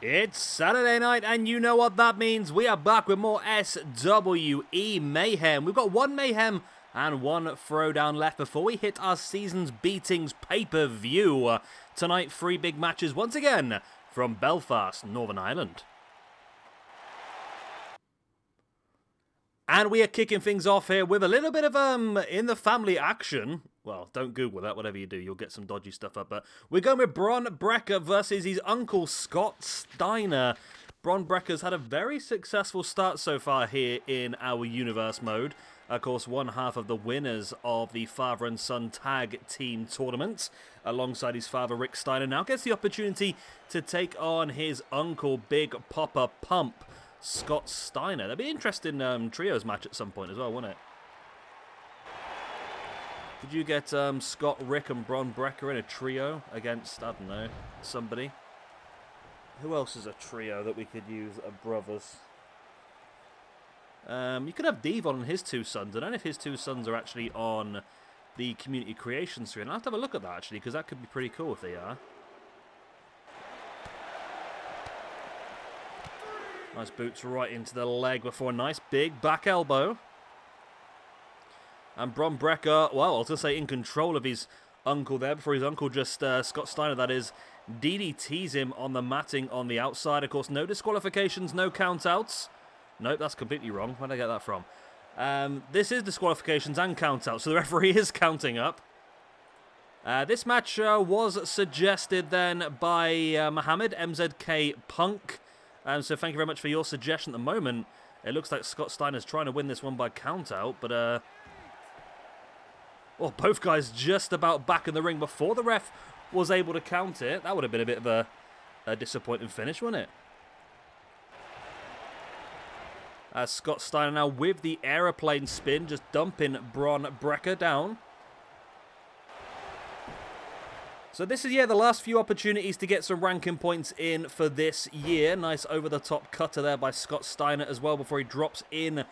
It's Saturday night, and you know what that means. We are back with more SWE Mayhem. We've got one Mayhem and one throwdown left before we hit our season's beatings pay-per-view. Tonight, 3 big matches once again from Belfast, Northern Ireland. And we are kicking things off here with a little bit of in the family action. Well, don't Google that, whatever you do, you'll get some dodgy stuff up. But we're going with Bron Brekker versus his uncle, Scott Steiner. Bron Brekker's had a very successful start so far here in our universe mode. Of course, one half of the winners of the father and son tag team tournament, alongside his father, Rick Steiner, now gets the opportunity to take on his uncle, Big Papa Pump, Scott Steiner. That'd be an interesting trios match at some point as well, wouldn't it? Could you get Scott, Rick, and Bron Brekker in a trio against, I don't know, somebody? Who else is a trio that we could use at brothers? You could have Devon and his 2 sons. I don't know if his 2 sons are actually on the community creation screen. I'll have to have a look at that, actually, because that could be pretty cool if they are. Nice boots right into the leg before a nice big back elbow. And Bron Brekker, well, I was going to say in control of his uncle there, before his uncle just, Scott Steiner that is, DDTs him on the matting on the outside. Of course, no disqualifications, no countouts. Nope, that's completely wrong. Where did I get that from? This is disqualifications and countouts, so the referee is counting up. This match was suggested then by Mohammed, MZK Punk. So thank you very much for your suggestion at the moment. It looks like Scott Steiner's trying to win this one by countout, but well, both guys just about back in the ring before the ref was able to count it. That would have been a bit of a disappointing finish, wouldn't it? As Scott Steiner now with the aeroplane spin, just dumping Bron Brekker down. So this is, yeah, the last few opportunities to get some ranking points in for this year. Nice over-the-top cutter there by Scott Steiner as well before he drops in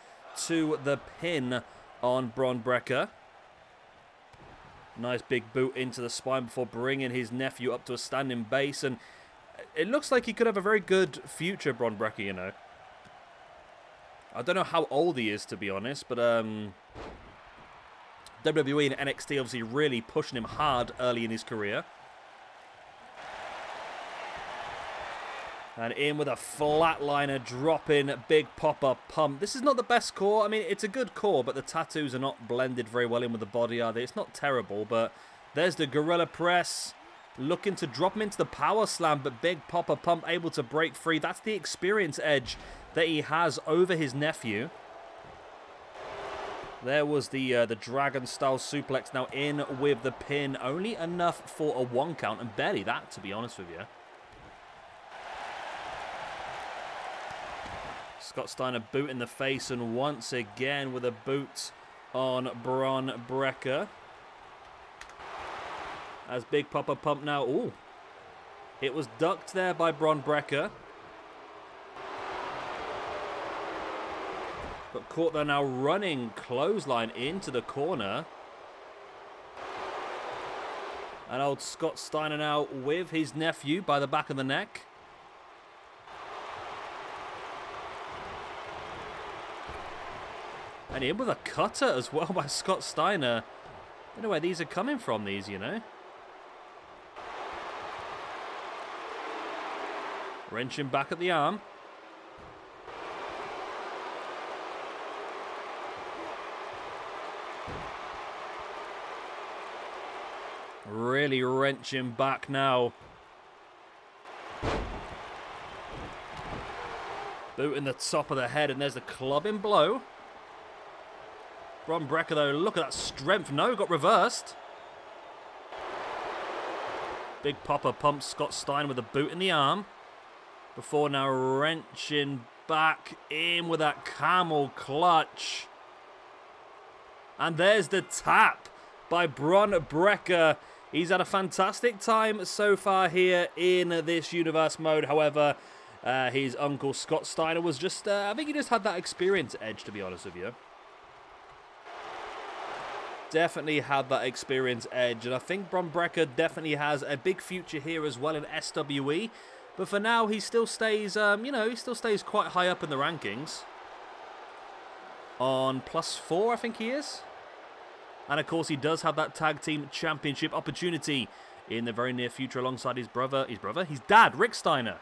to the pin on Bron Brekker. Nice big boot into the spine before bringing his nephew up to a standing base. And it looks like he could have a very good future, Bron Brekker, you know. I don't know how old he is, to be honest, but WWE and NXT obviously really pushing him hard early in his career. And in with a flatliner, dropping Big Papa Pump. This is not the best core. I mean, it's a good core, but the tattoos are not blended very well in with the body, are they? It's not terrible, but there's the Gorilla Press. Looking to drop him into the Power Slam, but Big Papa Pump able to break free. That's the experience edge that he has over his nephew. There was the Dragon-style suplex. Now in with the pin. Only enough for a 1 count, and barely that, to be honest with you. Scott Steiner boot in the face, and once again with a boot on Bron Brekker. As Big Papa Pump now, ooh, it was ducked there by Bron Brekker. But caught there now, running clothesline into the corner. And old Scott Steiner now with his nephew by the back of the neck. And in with a cutter as well by Scott Steiner. Don't know where these are coming from, these, you know. Wrenching back at the arm. Really wrenching back now. Boot in the top of the head, and there's the clubbing blow. Bron Brekker, though, look at that strength. No, got reversed. Big Papa Pump Scott Steiner with a boot in the arm. Before now wrenching back in with that camel clutch. And there's the tap by Bron Brekker. He's had a fantastic time so far here in this universe mode. However, his uncle Scott Steiner was just, I think he just had that experience edge, to be honest with you. Definitely had that experience edge, and I think Bron Brekker definitely has a big future here as well in SWE. But for now, he still stays, he still stays quite high up in the rankings. On +4, I think he is. And of course, he does have that tag team championship opportunity in the very near future alongside his dad, Rick Steiner.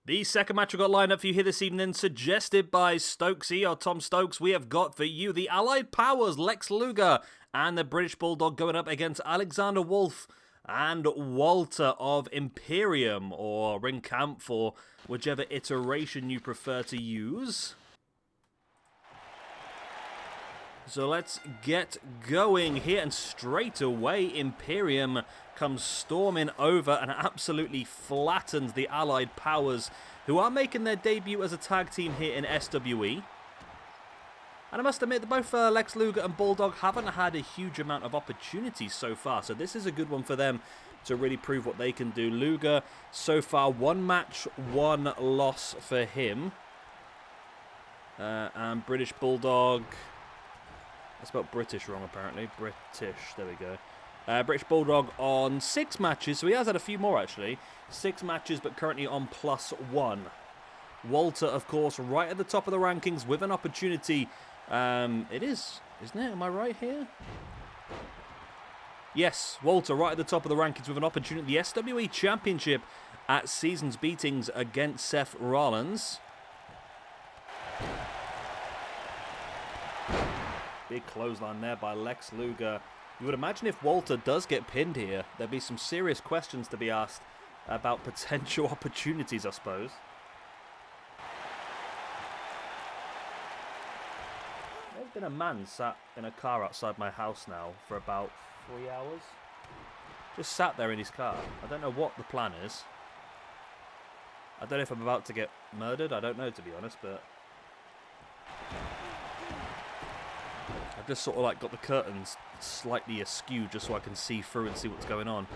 The second match we've got lined up for you here this evening, suggested by Stokesy, or Tom Stokes, we have got for you the Allied Powers, Lex Luger, and the British Bulldog going up against Alexander Wolfe and Walter of Imperium, or Ring Camp, for whichever iteration you prefer to use. So let's get going here, and straight away Imperium comes storming over and absolutely flattens the Allied Powers, who are making their debut as a tag team here in SWE. And I must admit that both Lex Luger and Bulldog haven't had a huge amount of opportunities so far, so this is a good one for them to really prove what they can do. Luger, so far, 1 match, 1 loss for him. And British Bulldog... I spelled British wrong, apparently. British, there we go. British Bulldog on 6 matches, so he has had a few more, actually. 6 matches, but currently on +1. Walter, of course, right at the top of the rankings with an opportunity. It is, isn't it? Am I right here? Yes, Walter right at the top of the rankings with an opportunity. The SWE Championship at Seasons Beatings against Seth Rollins. Big clothesline there by Lex Luger. You would imagine if Walter does get pinned here, there'd be some serious questions to be asked about potential opportunities, I suppose. There's been a man sat in a car outside my house now for about 3 hours. Just sat there in his car. I don't know what the plan is. I don't know if I'm about to get murdered. I don't know, to be honest, but... I've just sort of like got the curtains slightly askew just so I can see through and see what's going on.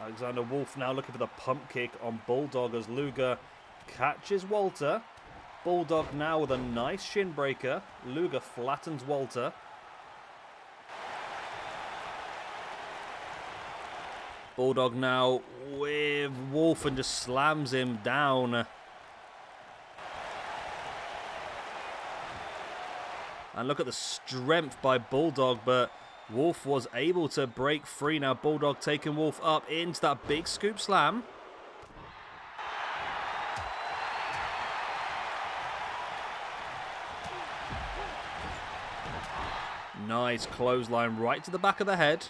Alexander Wolfe now looking for the pump kick on Bulldog as Luger catches Walter. Bulldog now with a nice shin breaker. Luger flattens Walter. Bulldog now with Wolfe and just slams him down. And look at the strength by Bulldog, but Wolfe was able to break free. Now Bulldog taking Wolfe up into that big scoop slam. Nice clothesline right to the back of the head.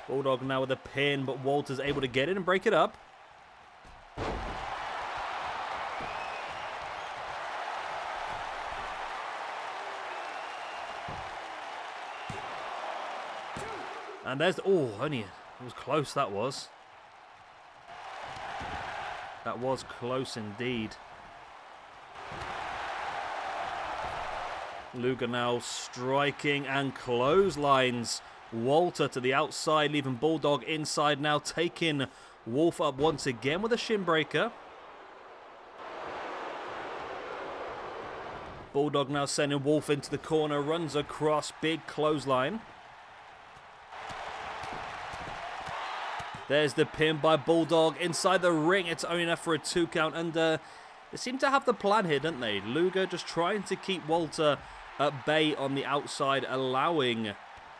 Bulldog now with a pin, but Walter's able to get in and break it up. And there's... Oh, only... It was close, that was. That was close indeed. Luger now striking and clotheslines Walter to the outside, leaving Bulldog inside now, taking Wolfe up once again with a shin breaker. Bulldog now sending Wolfe into the corner, runs across, big clothesline. There's the pin by Bulldog inside the ring. It's only enough for a 2 count, and they seem to have the plan here, don't they? Luger just trying to keep Walter at bay on the outside, allowing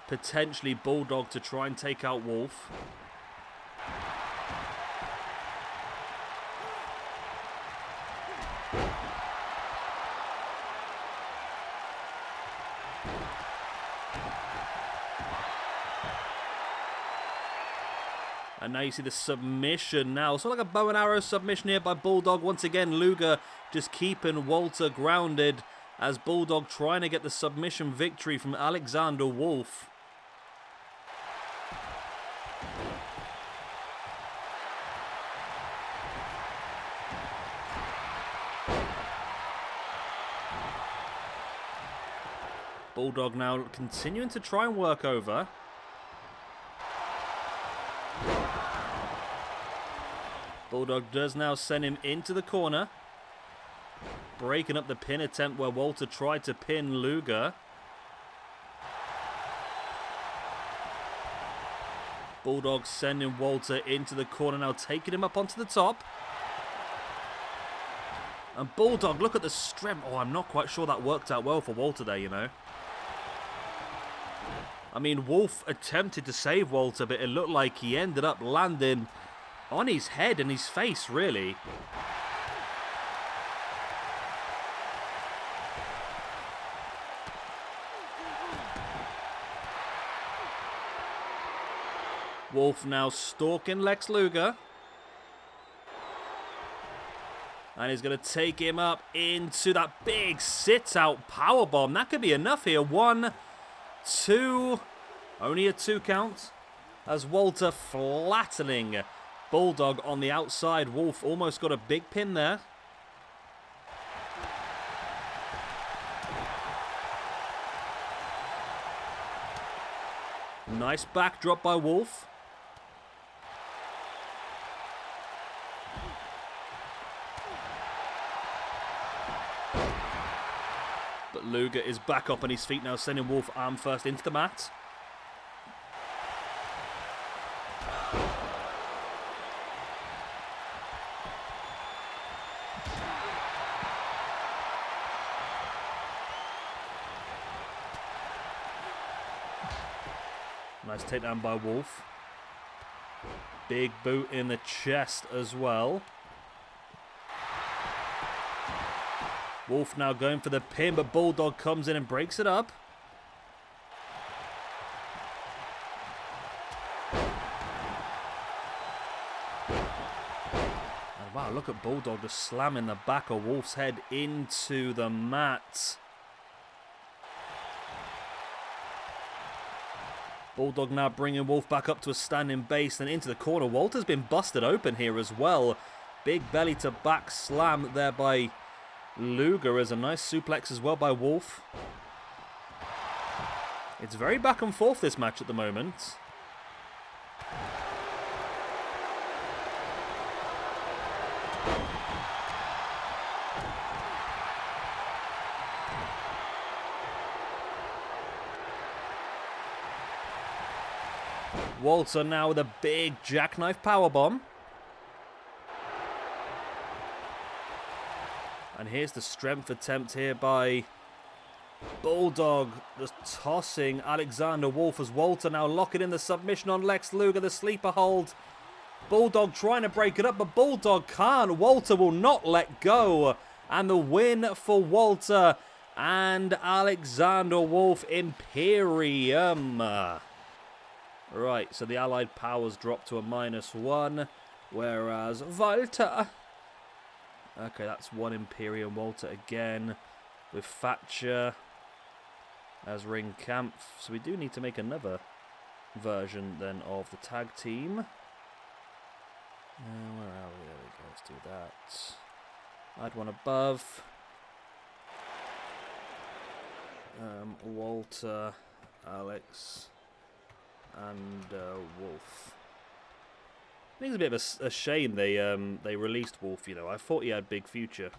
potentially Bulldog to try and take out Wolfe. And now you see the submission now. Sort of like a bow and arrow submission here by Bulldog. Once again, Luger just keeping Walter grounded as Bulldog trying to get the submission victory from Alexander Wolfe. Bulldog now continuing to try and work over. Bulldog does now send him into the corner. Breaking up the pin attempt where Walter tried to pin Luger. Bulldog sending Walter into the corner, now taking him up onto the top. And Bulldog, look at the strength. Oh, I'm not quite sure that worked out well for Walter there, you know. I mean, Wolfe attempted to save Walter, but it looked like he ended up landing on his head and his face, really. Wolfe now stalking Lex Luger. And he's going to take him up into that big sit-out powerbomb. That could be enough here. 1, 2. Only a 2 count. As Walter flattening Bulldog on the outside. Wolfe almost got a big pin there. Nice backdrop by Wolfe. But Luger is back up on his feet now, sending Wolfe arm first into the mat. Nice takedown by Wolfe. Big boot in the chest as well. Wolfe now going for the pin, but Bulldog comes in and breaks it up. And wow, look at Bulldog just slamming the back of Wolfe's head into the mat. Bulldog now bringing Wolfe back up to a standing base and into the corner. Walter's been busted open here as well. Big belly to back slam there by Luger, as a nice suplex as well by Wolfe. It's very back and forth, this match at the moment. Walter now with a big jackknife powerbomb. And here's the strength attempt here by Bulldog, just tossing Alexander Wolfe as Walter now locking in the submission on Lex Luger, the sleeper hold. Bulldog trying to break it up, but Bulldog can't. Walter will not let go. And the win for Walter and Alexander Wolfe Imperium. Right, so the Allied powers drop to a -1, whereas Walter... Okay, that's 1 Imperium. Walter again with Thatcher as ring camp. So we do need to make another version then of the tag team. Where are we? There we go. Let's do that. Add one above. Walter, Alex, and Wolfe. I think it's a bit of a shame they released Wolfe, you know. I thought he had big future.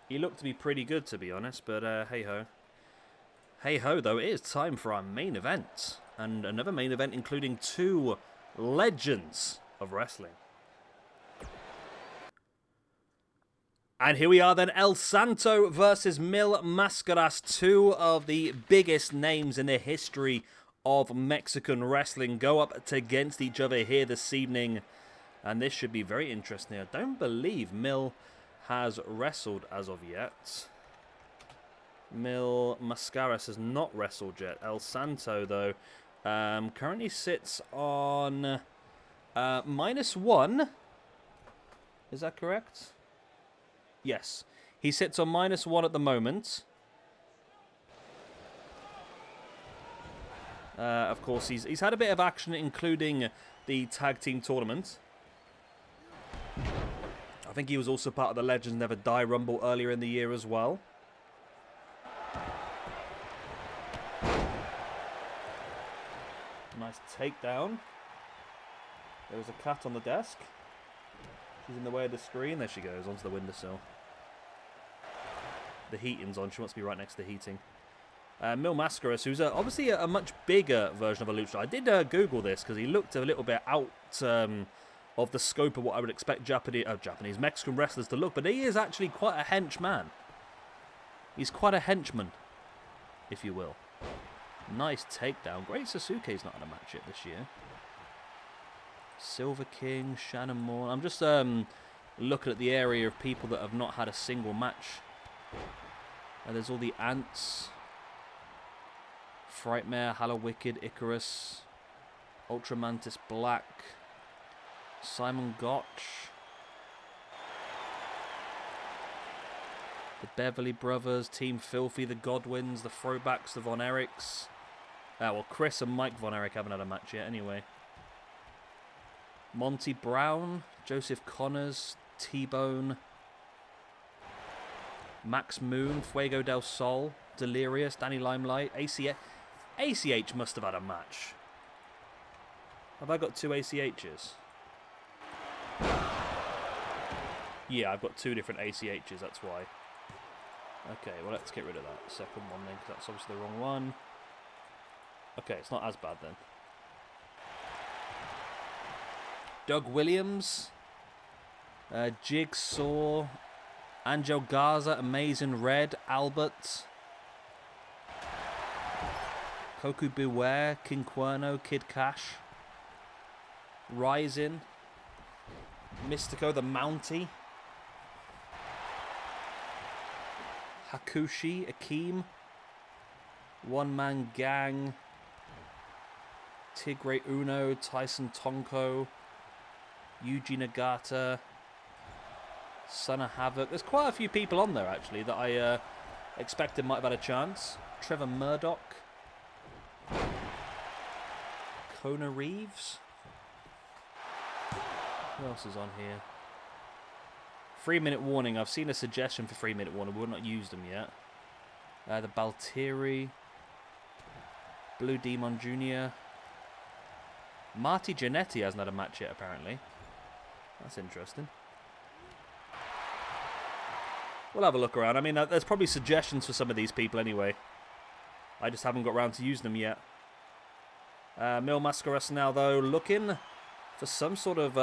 He looked to be pretty good, to be honest, but hey-ho. Hey-ho, though, it is time for our main event. And another main event including 2 legends of wrestling. And here we are then, El Santo versus Mil Mascaras, 2 of the biggest names in the history of Mexican wrestling go up against each other here this evening, and this should be very interesting. I don't believe Mil has wrestled as of yet. Mil Mascaras has not wrestled yet. El Santo, though, currently sits on -1. Is that correct? Yes. He sits on -1 at the moment. Of course, he's had a bit of action, including the tag team tournament. I think he was also part of the Legends Never Die Rumble earlier in the year as well. Nice takedown. There was a cat on the desk. She's in the way of the screen. There she goes, onto the windowsill. The heating's on. She wants to be right next to the heating. Mil Mascaras, who's obviously a much bigger version of a luchador. I did Google this because he looked a little bit out of the scope of what I would expect Mexican wrestlers to look, but he is actually quite a henchman. He's quite a henchman, if you will. Nice takedown. Great Sasuke's not in a match yet this year. Silver King, Shannon Moore. I'm just looking at the area of people that have not had a single match. There's all the Ants. Frightmare, Hallow Wicked, Icarus, Ultramantis Black, Simon Gotch, the Beverly Brothers, Team Filthy, the Godwins, the Throwbacks, the Von Erichs. Well, Chris and Mike Von Erich haven't had a match yet anyway. Monty Brown, Joseph Connors, T-Bone, Max Moon, Fuego del Sol, Delirious, Danny Limelight, ACH must have had a match. Have I got 2 ACHs? Yeah, I've got 2 different ACHs, that's why. Okay, well, let's get rid of that second one then, because that's obviously the wrong one. Okay, it's not as bad then. Doug Williams, Jigsaw, Angel Garza, Amazing Red, Albert, Koku Beware, King Cuerno, Kid Cash, Rising, Mystico the Mountie, Hakushi, Akeem, One Man Gang, Tigre Uno, Tyson Tonko, Yuji Nagata, Son of Havoc. There's quite a few people on there actually that I expected might have had a chance. Trevor Murdoch, Kona Reeves. Who else is on here? 3-minute warning. I've seen a suggestion for 3-minute warning. We've not used them yet. The Baltieri, Blue Demon Jr. Marty Jannetty hasn't had a match yet, apparently. That's interesting. We'll have a look around. I mean, there's probably suggestions for some of these people anyway. I just haven't got around to using them yet. Mil Mascaras now, though, looking for some sort of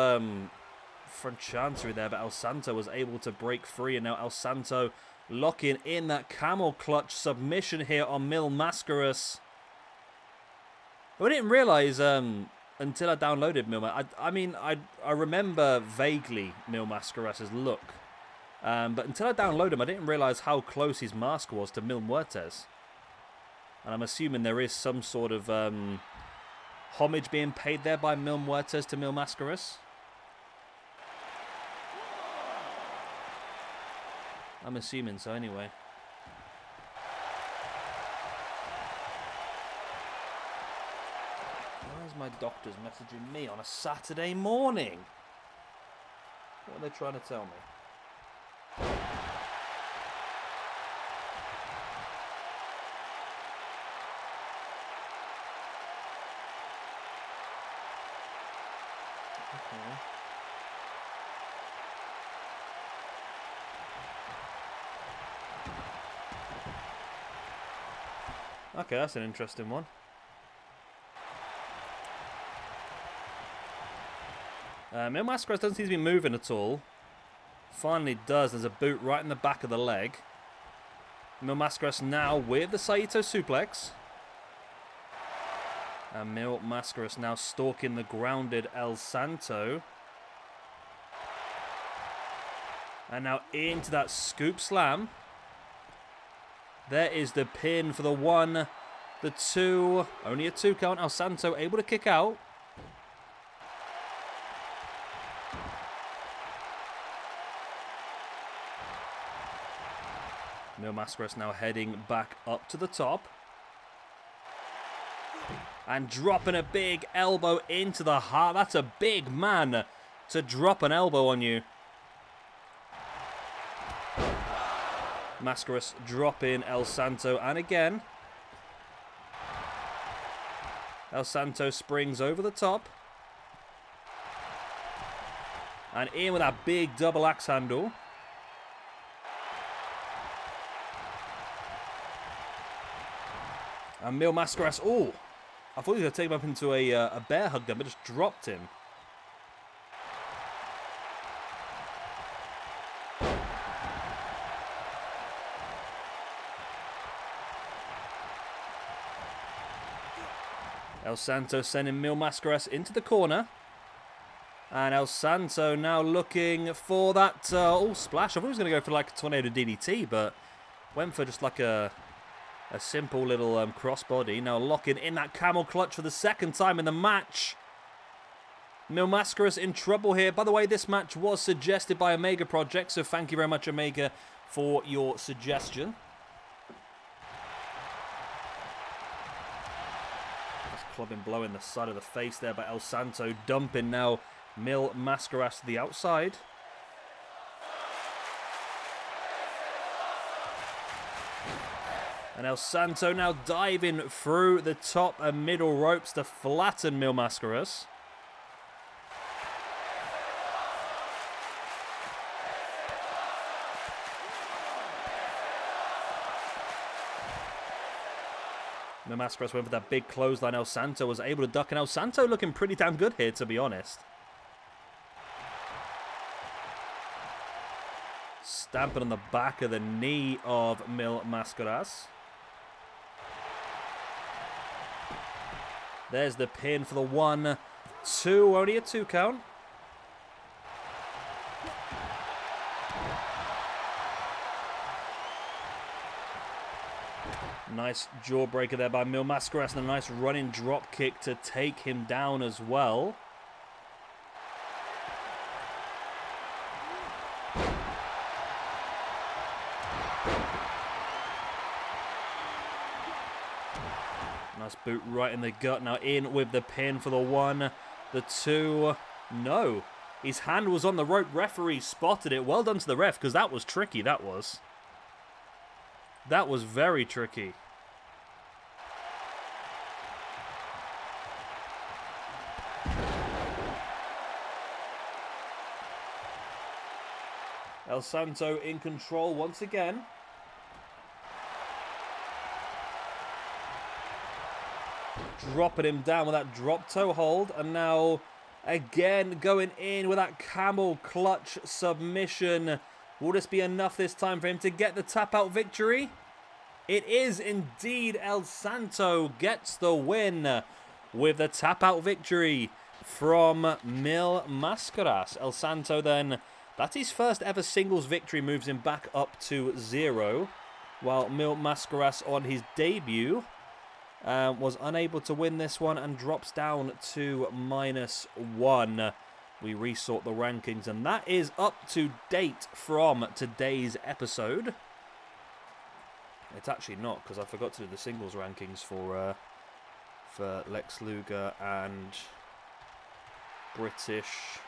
front chancery there, but El Santo was able to break free, and now El Santo locking in that camel clutch submission here on Mil Mascaras. But I didn't realise until I downloaded Mil Mascaras. I remember vaguely Mil Mascaras' look. But until I downloaded him, I didn't realise how close his mask was to Mil Muertes. And I'm assuming there is some sort of homage being paid there by Mil Muertes to Mil Mascaras. I'm assuming so anyway. Where's my doctors messaging me on a Saturday morning? What are they trying to tell me? Okay, that's an interesting one. Mil Mascaras doesn't seem to be moving at all. Finally does. There's a boot right in the back of the leg. Mil Mascaras now with the Saito suplex. And Mil Mascaras now stalking the grounded El Santo. And now into that scoop slam. There is the pin for the 1, the 2. Only a 2 count. El Santo able to kick out. Mil Mascaras now heading back up to the top. And dropping a big elbow into the heart. That's a big man to drop an elbow on you. Mascaras dropping El Santo, and again. El Santo springs over the top. And in with that big double axe handle. And Mascaras, oh, I thought he was going to take him up into a bear hug then, but just dropped him. El Santo sending Mascaras into the corner. And El Santo now looking for that splash. I thought he was going to go for like a tornado DDT, but went for just like a simple little crossbody. Now locking in that camel clutch for the second time in the match. Mascaras in trouble here. By the way, this match was suggested by Omega Project, so thank you very much, Omega, for your suggestion. Clubbing blow in the side of the face there by El Santo, dumping now Mascaras to the outside. And El Santo now diving through the top and middle ropes to flatten Mascaras. Mascaras went for that big clothesline. El Santo was able to duck, and El Santo looking pretty damn good here, to be honest. Stamping on the back of the knee of Mascaras. There's the pin for the 1, 2, only a 2 count. Nice jawbreaker there by Mascaras, and a nice running drop kick to take him down as well. Nice boot right in the gut. Now in with the pin for the 1, the 2. No. His hand was on the rope. Referee spotted it. Well done to the ref, because that was tricky, that was. That was very tricky. El Santo in control once again. Dropping him down with that drop toe hold. And now again going in with that camel clutch submission. Will this be enough this time for him to get the tap out victory? It is indeed. El Santo gets the win with the tap out victory from Mascaras. El Santo then, that's his first ever singles victory, moves him back up to 0. While Mascaras on his debut was unable to win this one and drops down to -1. We resort the rankings, and that is up to date from today's episode. It's actually not, because I forgot to do the singles rankings for Lex Luger and British.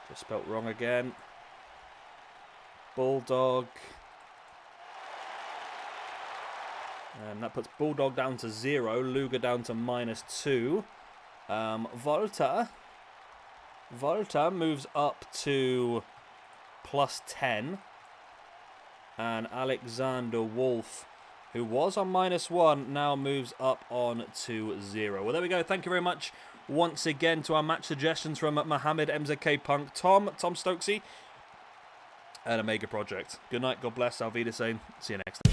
Just spelt wrong again. Bulldog. And that puts Bulldog down to 0, Luger down to -2. Volta moves up to +10. And Alexander Wolfe, who was on -1, now moves up on to 0. Well, there we go. Thank you very much once again to our match suggestions from Mohammed, MZK Punk, Tom Stokesy, and Omega Project. Good night, God bless, Auf Wiedersehen. See you next time.